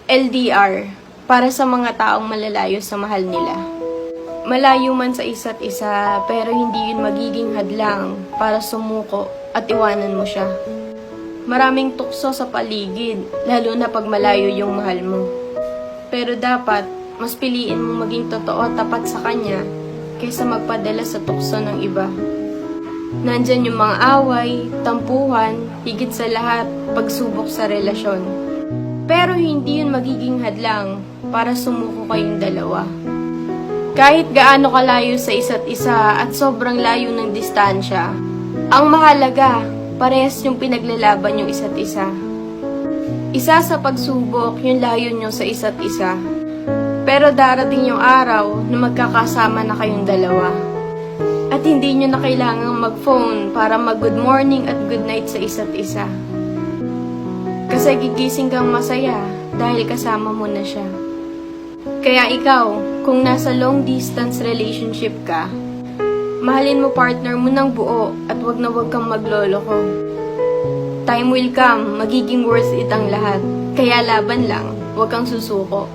LDR, para sa mga taong malalayo sa mahal nila. Malayo man sa isa't isa, pero hindi yun magiging hadlang para sumuko at iwanan mo siya. Maraming tukso sa paligid, lalo na pag malayo yung mahal mo. Pero dapat, mas piliin mong maging totoo tapat sa kanya kaysa magpadala sa tukso ng iba. Nandyan yung mga away, tampuhan, higit sa lahat, pagsubok sa relasyon. Pero hindi yun magiging hadlang para sumuko kayong dalawa. Kahit gaano kalayo sa isa't isa at sobrang layo ng distansya, ang mahalaga, parehas yung pinaglalaban yung isa't isa. Isa sa pagsubok yung layo nyo sa isa't isa. Pero darating yung araw na magkakasama na kayong dalawa. At hindi nyo na kailangang mag-phone para mag-good morning at good night sa isa't isa. Kasi gigising kang masaya dahil kasama mo na siya. Kaya ikaw, kung nasa long distance relationship ka, mahalin mo partner mo ng buo at wag na wag kang magloloko. Time will come, magiging worth it ang lahat. Kaya laban lang, wag kang susuko.